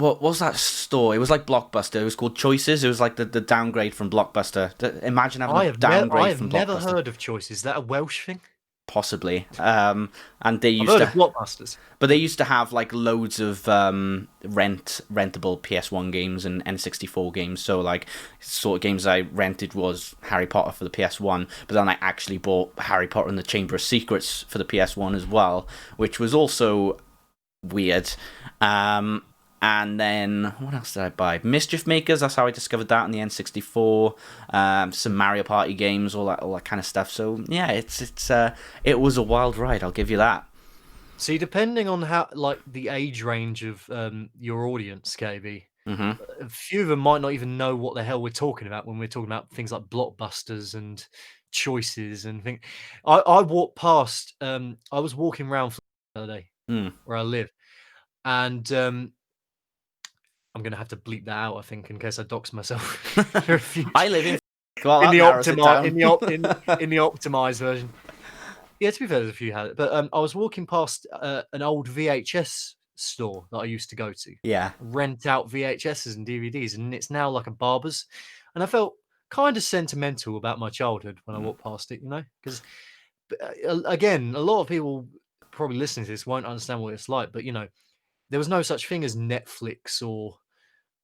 what was that store? It was like Blockbuster. It was called Choices. It was like the downgrade from Blockbuster. Imagine having a I downgrade have from never Blockbuster. heard of Choice. Is that a Welsh thing? Possibly. And they I've used heard of to, Blockbusters. but they used to have like loads of rentable PS1 games and N64 games. So like sort of games I rented was Harry Potter for the PS1, but then I actually bought Harry Potter and the Chamber of Secrets for the PS1 as well, which was also weird. And then what else did I buy? Mischief Makers. That's how I discovered that on the N64. Some Mario Party games, all that kind of stuff. So yeah, it was a wild ride. I'll give you that. See, depending on how, like, the age range of your audience, KB, Hmm. a few of them might not even know what the hell we're talking about when we're talking about things like blockbusters and choices and things. I walked past. I was walking around the other day Mm. where I live, and I'm gonna have to bleep that out, I think, in case I dox myself for a I future live in. Well, in that the narrows it optimi down. in the optimized version. Yeah, to be fair, there's a few had it, but I was walking past an old VHS store that I used to go to, Yeah. rent out VHSs and DVDs, and it's now like a barber's, and I felt kind of sentimental about my childhood when I Mm. walked past it, because again, a lot of people probably listening to this won't understand what it's like, but there was no such thing as Netflix or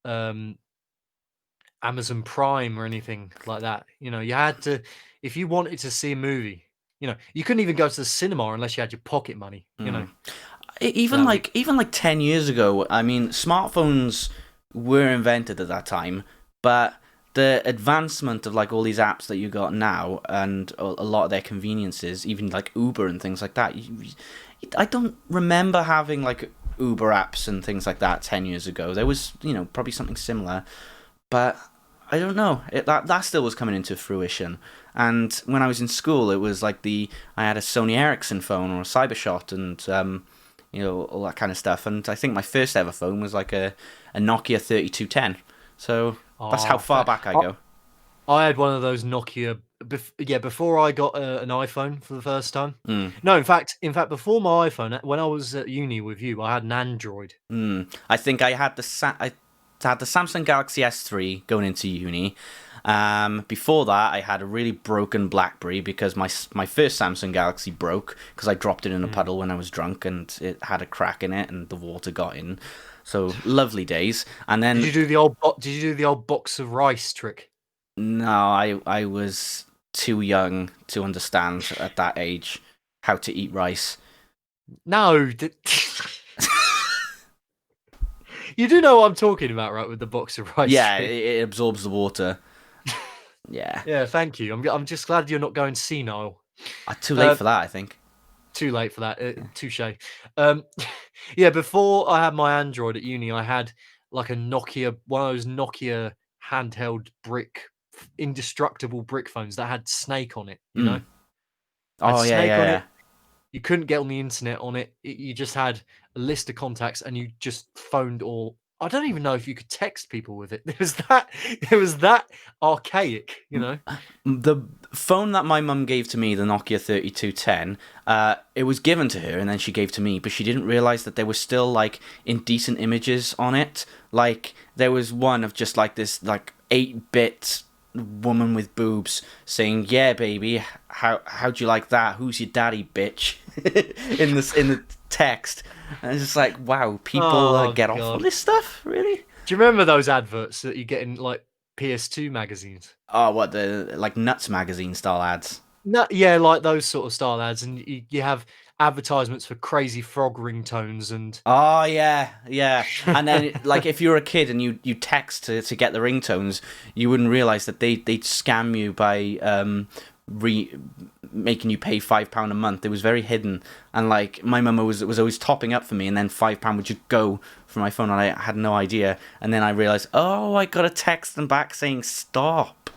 um, Amazon Prime or anything like that. You had to, if you wanted to see a movie, you couldn't even go to the cinema unless you had your pocket money. Mm. For Even that week. like 10 years ago, I mean, smartphones were invented at that time, but the advancement of like all these apps that you got now and a lot of their conveniences, even like Uber and things like that, I don't remember having like Uber apps and things like that 10 years ago. There was, probably something similar, but I don't know. That still was coming into fruition. And when I was in school, it was like I had a Sony Ericsson phone or a Cybershot, and all that kind of stuff. And I think my first ever phone was like a Nokia 3210. So that's how Oh, far back I go. I had one of those Nokia. Before I got an iPhone for the first time. Mm, No, in fact, before my iPhone, when I was at uni with you, I had an Android. I think I had I had the Samsung Galaxy S3 going into uni. Before that, I had a really broken BlackBerry because my first Samsung Galaxy broke because I dropped it in a Mm. puddle when I was drunk and it had a crack in it and the water got in. So lovely days. And Did then you do the old box of rice trick? no, I was too young to understand at that age how to eat rice. No. You do know what I'm talking about, right? With the box of rice Yeah, trick. it absorbs the water. Yeah, Yeah, thank you. I'm just glad you're not going senile. too late Uh, for that, I think. Too late for that. Touche. Um, yeah, before I had my Android at uni, I had like a Nokia, one of those Nokia handheld indestructible brick phones that had Snake on it. Mm. Had Oh yeah, Snake yeah, on yeah. it. You couldn't get on the internet on it. You just had a list of contacts, and you just phoned, or I don't even know if you could text people with it. It was that archaic. The phone that my mum gave to me, the Nokia 3210, it was given to her and then she gave to me, but she didn't realize that there was still like indecent images on it. Like there was one of just like this like 8-bit woman with boobs saying, "Yeah, baby, how'd you like that? Who's your daddy, bitch?" in the text, and it's just like, wow, people Oh get off on god. this stuff, really? Do you remember those adverts that you get in like PS2 magazines? Oh, what the like Nuts magazine style ads? No, yeah, like those sort of style ads, and you have advertisements for Crazy Frog ringtones and Oh yeah, yeah. And then like if you're a kid and you text to get the ringtones, you wouldn't realize that they'd scam you by making you pay £5 a month. It was very hidden, and like my mum was always topping up for me, and then £5 would just go from my phone, and I had no idea. And then I realized, oh, I got a text them back saying stop.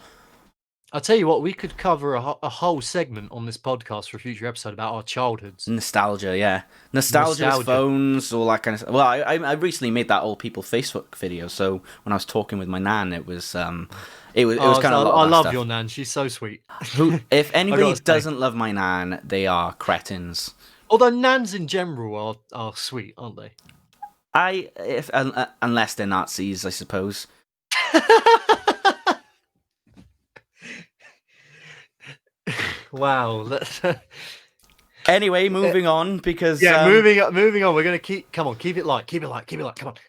I'll tell you what, we could cover a whole segment on this podcast for a future episode about our childhoods. Nostalgia, yeah, nostalgia with Nostalgia. phones, all that kind of stuff. Well, I recently made that old people Facebook video, so when I was talking with my nan, it was kind of a lot I of that love stuff. your nan. She's so sweet. Who, if I anybody gotta say. doesn't love my nan, they are cretins. Although nans in general are sweet, aren't they? Unless they're Nazis, I suppose. Wow. That's, Anyway, moving on because yeah, moving on. We're gonna keep. Come on, keep it light. Keep it light. Keep it light. Come on.